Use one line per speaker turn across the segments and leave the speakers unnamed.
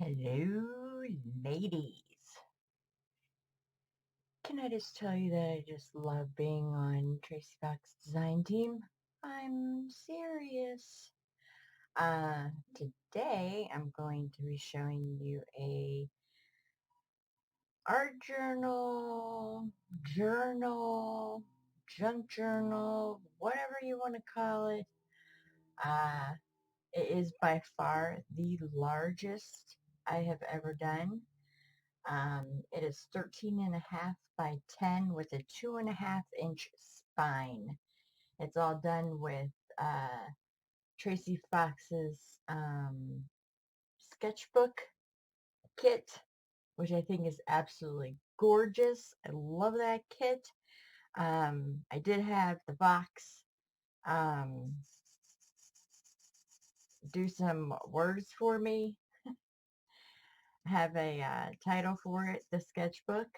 Hello, ladies. Can I just tell you that I just love being on Tracy Fox design team? I'm serious. Today I'm going to be showing you a art journal, junk journal, whatever you want to call it. Uh, it is by far the largest I have ever done. It is 13 and a half by 10 with a 2.5 inch spine. It's all done with uh, Tracy Fox's sketchbook kit, which I think is absolutely gorgeous. I love that kit. I did have the box um, do some words for me. I have a title for it, the sketchbook.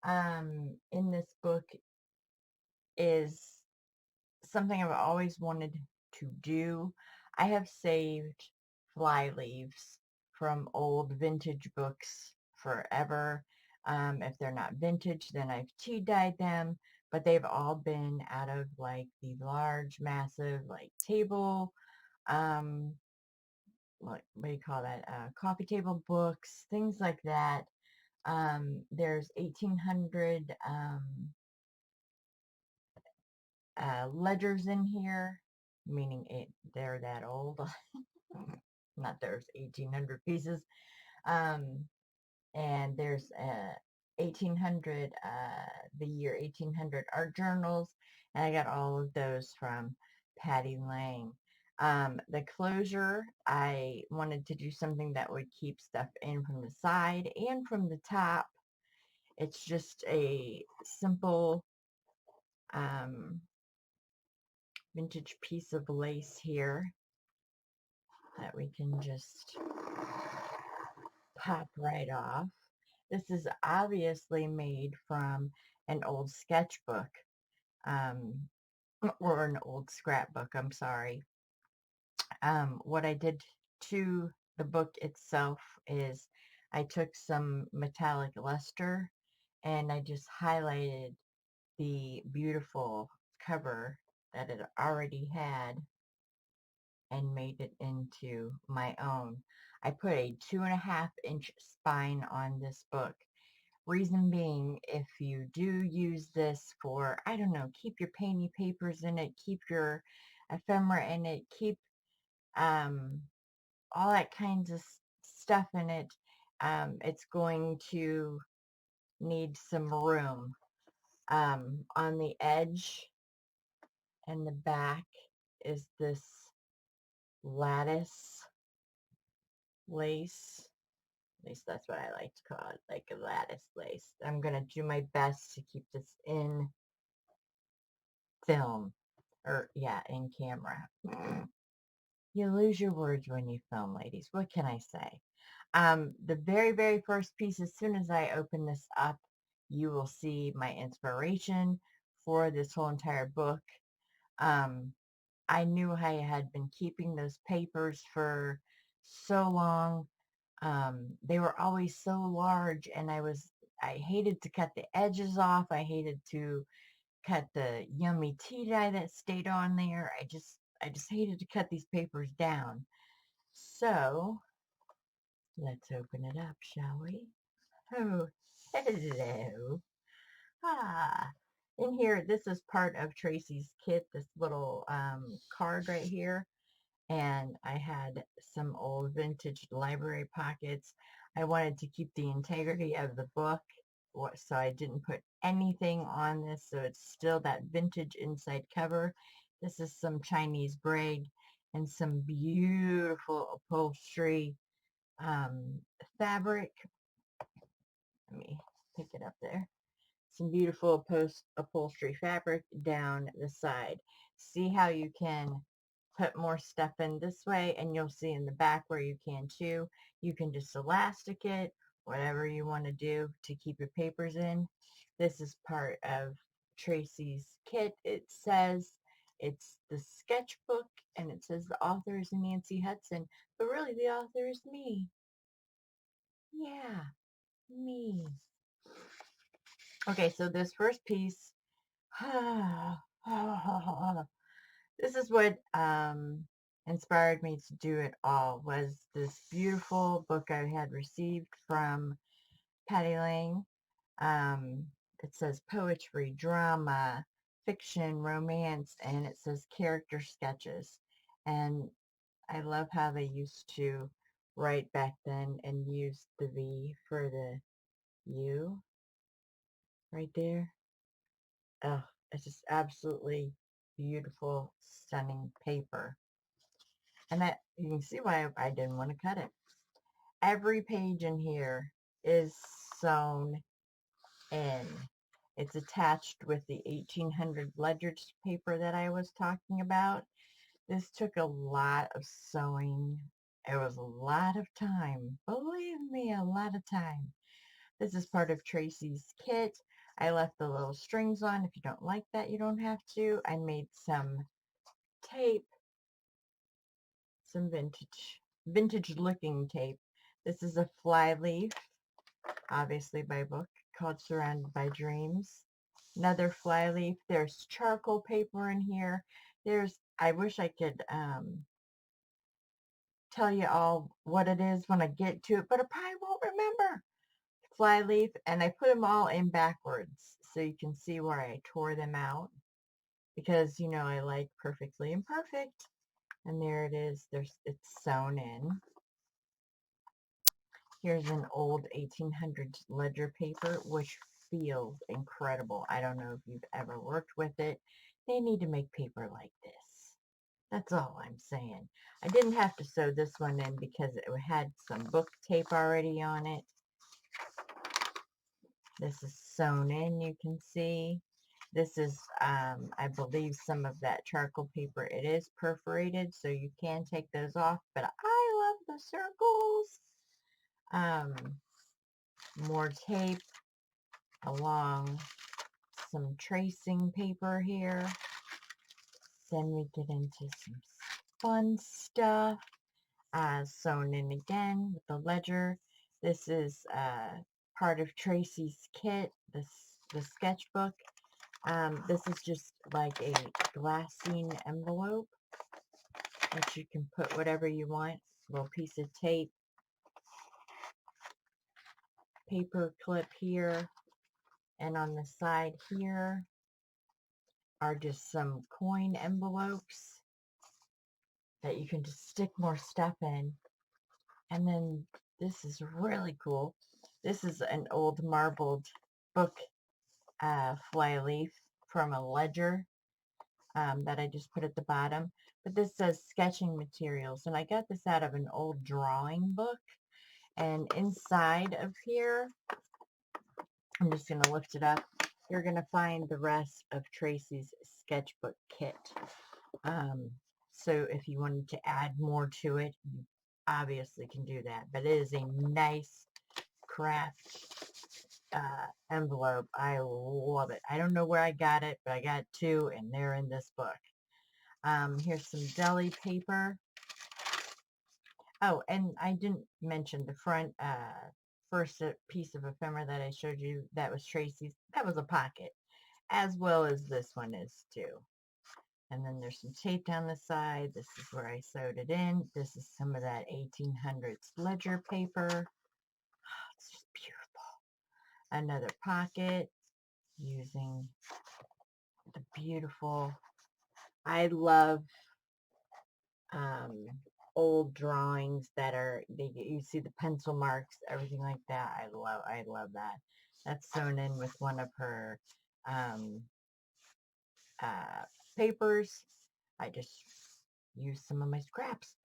In this book is something I've always wanted to do. I have saved fly leaves from old vintage books forever. If they're not vintage, then I've tea dyed them, but they've all been out of like the large, massive, like table, um, what do you call that? Coffee table books, things like that. There's 1800 ledgers in here, meaning they're that old. Not there's 1800 pieces. Um, and there's 1800, the year 1800 art journals, and I got all of those from Patty Lang. The closure, I wanted to do something that would keep stuff in from the side and from the top. It's just a simple um, vintage piece of lace here that we can just pop right off. This is obviously made from an old sketchbook, um, or an old scrapbook, I'm sorry. What I did to the book itself is I took some metallic luster and I just highlighted the beautiful cover that it already had and made it into my own. I put a 2.5 inch spine on this book. Reason being, if you do use this for, I don't know, keep your painty papers in it, keep your ephemera in it, keep um, all that kinds of stuff in it, it's going to need some room. On the edge and the back is this lattice lace. At least that's what I like to call it, like a lattice lace. I'm going to do my best to keep this in film, or yeah, in camera. You lose your words when you film, ladies. What can I say? The very, very first piece, as soon as I open this up, you will see my inspiration for this whole entire book. Um, I knew I had been keeping those papers for so long. They were always so large, and I hated to cut the edges off. I hated to cut the yummy tea dye that stayed on there. I just hated to cut these papers down. So let's open it up, shall we? Oh, hello. Ah, in here, this is part of Tracy's kit, this little card right here. And I had some old vintage library pockets. I wanted to keep the integrity of the book, so I didn't put anything on this, so it's still that vintage inside cover. This is some Chinese braid and some beautiful upholstery fabric. Let me pick it up there. Some beautiful upholstery fabric down the side. See how you can put more stuff in this way, and you'll see in the back where you can too. You can just elastic it, whatever you want to do to keep your papers in. This is part of Tracy's kit. It says it's the sketchbook, and it says the author is Nancy Hudson, but really the author is me. Yeah, me. Okay, so this first piece, this is what inspired me to do it all, was this beautiful book I had received from Patty Lang. It says poetry, drama, fiction, romance, and it says character sketches. And I love how they used to write back then and use the V for the U right there. Oh, it's just absolutely beautiful, stunning paper. And that you can see why I didn't want to cut it. Every page in here is sewn in. It's attached with the 1800 ledger paper that I was talking about. This took a lot of sewing. It was a lot of time. Believe me, a lot of time. This is part of Tracy's kit. I left the little strings on. If you don't like that, you don't have to. I made some tape, some vintage looking tape. This is a fly leaf, obviously by book, called Surrounded by Dreams. Another fly leaf. There's charcoal paper in here. I wish I could tell you all what it is when I get to it, but I probably won't remember. Fly leaf, and I put them all in backwards so you can see where I tore them out, because you know I like perfectly imperfect. And there it is. It's sewn in. Here's an old 1800s ledger paper, which feels incredible. I don't know if you've ever worked with it. They need to make paper like this. That's all I'm saying. I didn't have to sew this one in because it had some book tape already on it. This is sewn in, you can see. This is, I believe, some of that charcoal paper. It is perforated, so you can take those off, but I love the circles. More tape along some tracing paper here. Then we get into some fun stuff. Sewn in again with the ledger. This is part of Tracy's kit, the sketchbook. This is just like a glassine envelope that you can put whatever you want. Little piece of tape, paper clip here, and on the side here are just some coin envelopes that you can just stick more stuff in. And then this is really cool. This is an old marbled book fly leaf from a ledger that I just put at the bottom. But this says sketching materials, and I got this out of an old drawing book. And inside of here, I'm just going to lift it up. You're going to find the rest of Tracy's sketchbook kit. So if you wanted to add more to it, you obviously can do that. But it is a nice craft envelope. I love it. I don't know where I got it, but I got two, and they're in this book. Here's some deli paper. Oh, and I didn't mention the front first piece of ephemera that I showed you. That was Tracy's. That was a pocket, as well as this one is too. And then there's some tape down the side. This is where I sewed it in. This is some of that 1800s ledger paper. Oh, it's just beautiful. Another pocket using the beautiful, I love old drawings that are, you see the pencil marks, everything like that. I love that. That's sewn in with one of her papers. I just used some of my scraps.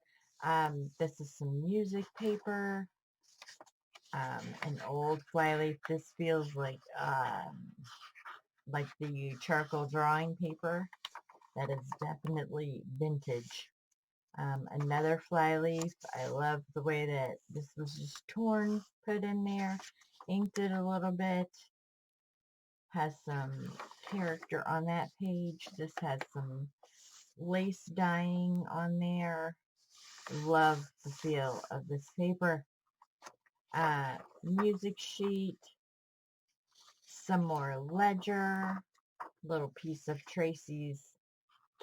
This is some music paper, an old flyleaf. This feels like the charcoal drawing paper. That is definitely vintage. Another flyleaf. I love the way that this was just torn, put in there, inked it a little bit. Has some character on that page. This has some lace dyeing on there. Love the feel of this paper. music sheet, some more ledger, little piece of Tracy's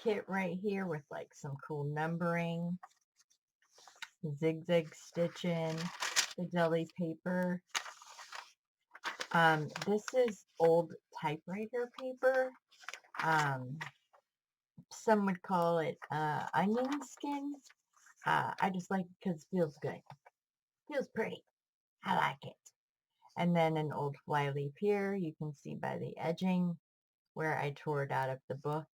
kit right here with like some cool numbering, zigzag stitching, the deli paper. This is old typewriter paper. Some would call it onion skin. I just like it because it feels good. Feels pretty. I like it. And then an old flyleaf here. You can see by the edging where I tore it out of the book.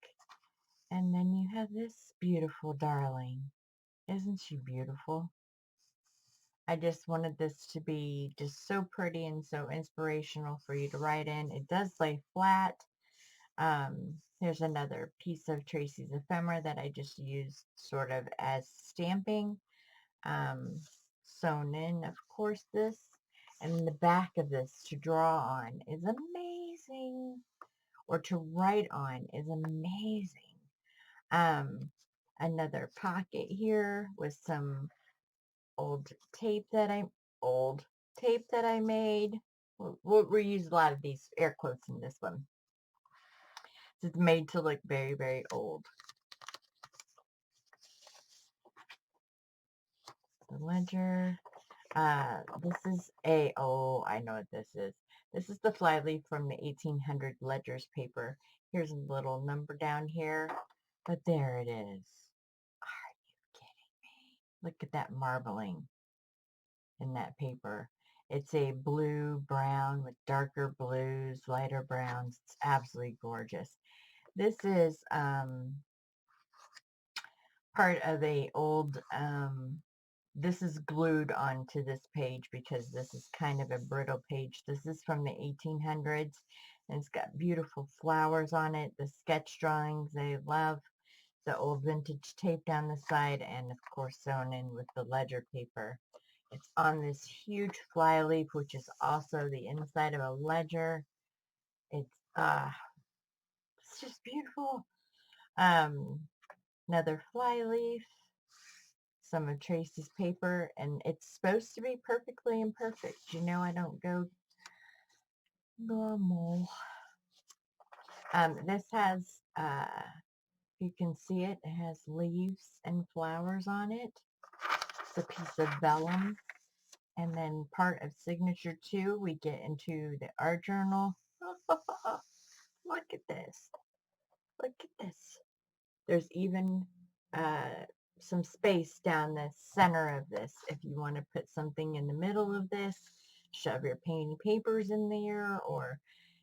And then you have this beautiful darling. Isn't she beautiful? I just wanted this to be just so pretty and so inspirational for you to write in. It does lay flat. Here's another piece of Tracy's ephemera that I just used sort of as stamping. Sewn in, of course, this. And the back of this to draw on is amazing. Or to write on is amazing. Another pocket here with some old tape that I made. We use a lot of these air quotes in this one. It's made to look very, very old. The ledger. This is I know what this is. This is the flyleaf from the 1800 ledgers paper. Here's a little number down here, but there it is. Are you kidding me? Look at that marbling in that paper. It's a blue brown with darker blues, lighter browns. It's absolutely gorgeous. This is part of a old, this is glued onto this page because this is kind of a brittle page. This is from the 1800s and it's got beautiful flowers on it. The sketch drawings I love. The old vintage tape down the side and of course sewn in with the ledger paper. It's on this huge flyleaf, which is also the inside of a ledger. It's just beautiful. Another flyleaf, some of Tracy's paper, and it's supposed to be perfectly imperfect. You know, I don't go normal. This has, you can see it, it has leaves and flowers on it. It's a piece of vellum. And then part of signature 2, we get into the art journal. Look at this. Look at this. There's even some space down the center of this if you want to put something in the middle of this. Shove your painting papers in there or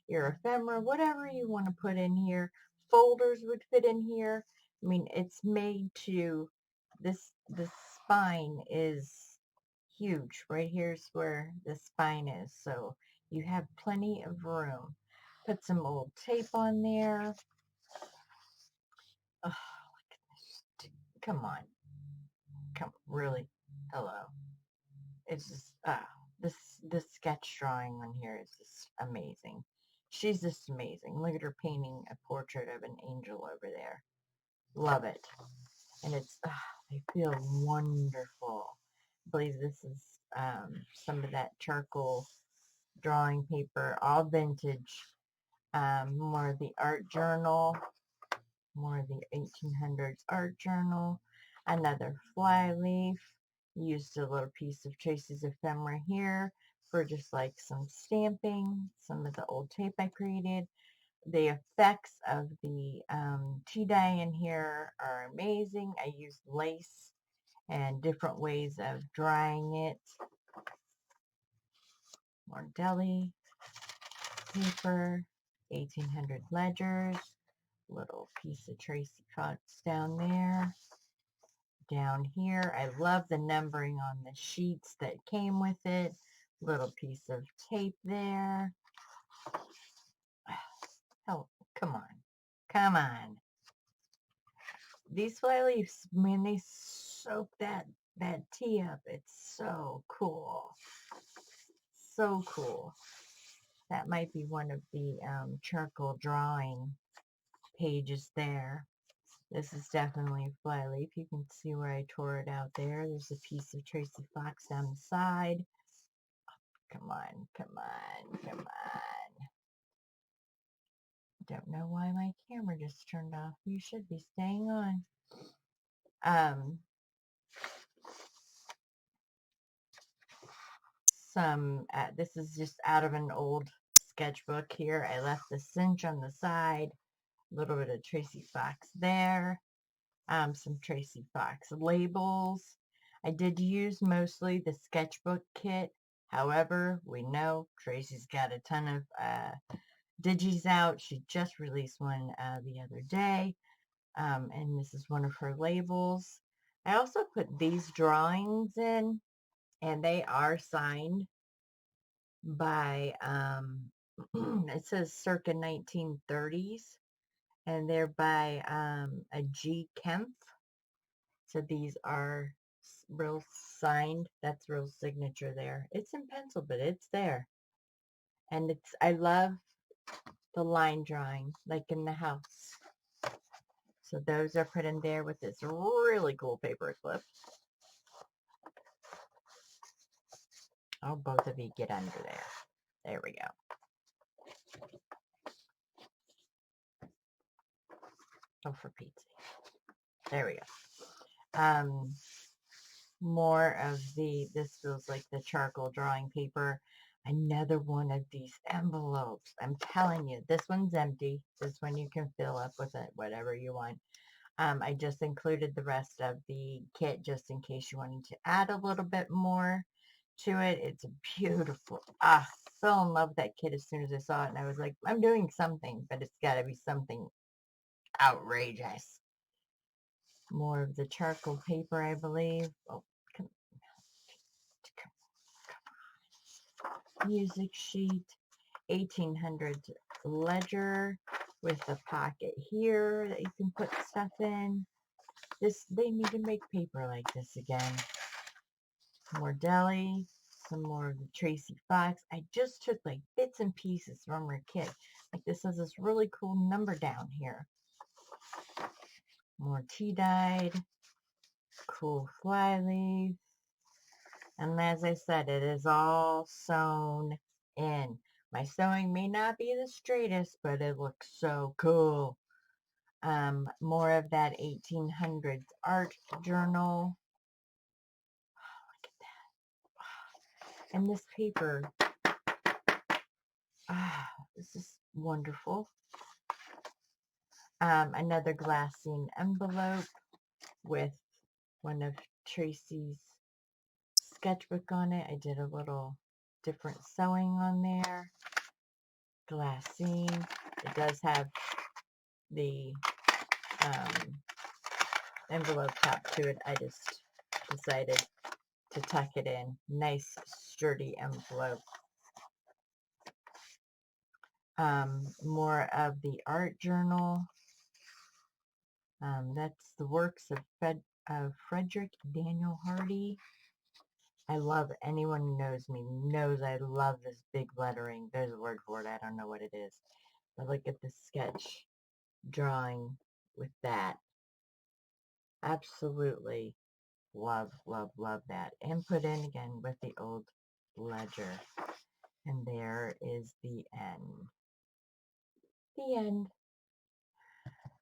your ephemera, whatever you want to put in here. Folders would fit in here. I mean, it's made to, this spine is huge. Right here's where the spine is. So you have plenty of room. Put some old tape on there. Oh, look at this. Come on. Really? Hello. It's just, this sketch drawing on here is just amazing. She's just amazing. Look at her painting a portrait of an angel over there. Love it. And it's, they feel wonderful. I believe this is some of that charcoal drawing paper, all vintage. More of the art journal, more of the 1800s art journal, another flyleaf. Used a little piece of Tracy's ephemera here for just like some stamping, some of the old tape I created. The effects of the tea dye in here are amazing. I used lace and different ways of drying it. More deli paper, 1800 ledgers, little piece of Tracy Fox down there. Down here, I love the numbering on the sheets that came with it. Little piece of tape there. Oh, come on. Come on. These flyleaves, man, they soak that tea up. It's so cool. So cool. That might be one of the charcoal drawing pages there. This is definitely a flyleaf. You can see where I tore it out there. There's a piece of Tracy Fox down the side. Come on, come on, come on. Don't know why my camera just turned off. You should be staying on. This is just out of an old sketchbook here. I left the cinch on the side, a little bit of Tracy Fox there, some Tracy Fox labels. I did use mostly the sketchbook kit. However, we know Tracy's got a ton of digis out. She just released one the other day, and this is one of her labels. I also put these drawings in, and they are signed by, it says circa 1930s, and they're by a G. Kempf. So these are real signed. That's real signature there. It's in pencil, but it's there. And I love the line drawing, like in the house. So those are put in there with this really cool paper clip. Oh, both of you get under there. There we go. Oh, for Pete's sake. There we go. More of this feels like the charcoal drawing paper. Another one of these envelopes. I'm telling you, this one's empty. This one you can fill up with it, whatever you want. I just included the rest of the kit just in case you wanted to add a little bit more to it. It's beautiful. Fell in love with that kit as soon as I saw it, and I was like, I'm doing something, but it's got to be something outrageous. More of the charcoal paper, I believe. Oh, come music sheet, 1800s ledger with a pocket here that you can put stuff in. They need to make paper like this again. More deli, some more of the Tracy Fox. I just took like bits and pieces from her kit. Like this has this really cool number down here. More tea dyed, cool flyleaf. And as I said, it is all sewn in. My sewing may not be the straightest, but it looks so cool. More of that 1800s art journal. Oh, look at that. And this paper. This is wonderful. Another glassine envelope with one of Tracy's sketchbook on it. I did a little different sewing on there. Glassine. It does have the envelope top to it. I just decided to tuck it in. Nice sturdy envelope. More of the art journal. That's the works of Frederick Daniel Hardy. I love anyone who knows me knows I love this big lettering. There's a word for it. I don't know what it is. But look at the sketch drawing with that. Absolutely love, love, love that. And put in again with the old ledger. And there is the end. The end.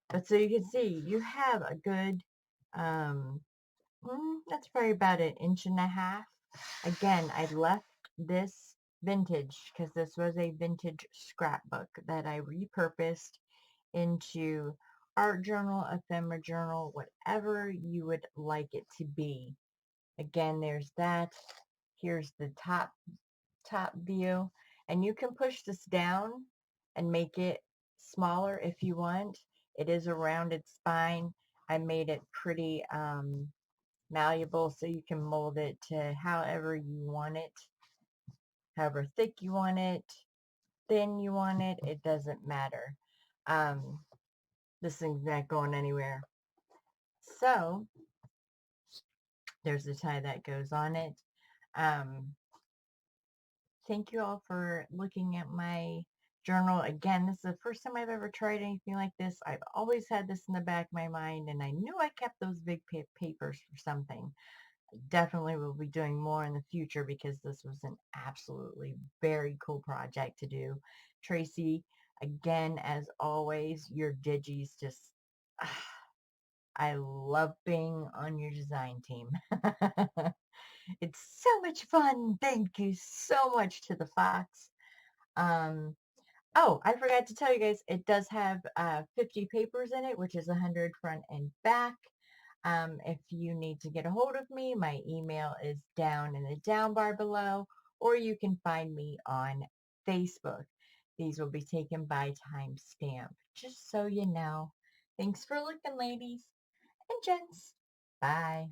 But so you can see, you have a good, that's probably about an inch and a half. Again, I left this vintage because this was a vintage scrapbook that I repurposed into art journal, ephemera journal, whatever you would like it to be. Again, there's that. Here's the top view, and you can push this down and make it smaller if you want. It is a rounded spine. I made it pretty malleable so you can mold it to however you want it, however thick you want it, thin you want it. It doesn't matter. This thing's not going anywhere. So there's the tie that goes on it. Thank you all for looking at my journal. Again, this is the first time I've ever tried anything like this. I've always had this in the back of my mind, and I knew I kept those big papers for something. Definitely will be doing more in the future because this was an absolutely very cool project to do. Tracy, again, as always, your digis just, I love being on your design team. It's so much fun. Thank you so much to the Fox. Um, oh, I forgot to tell you guys, it does have 50 papers in it, which is 100 front and back. If you need to get a hold of me, my email is down in the down bar below, or you can find me on Facebook. These will be taken by timestamp, just so you know. Thanks for looking, ladies and gents. Bye.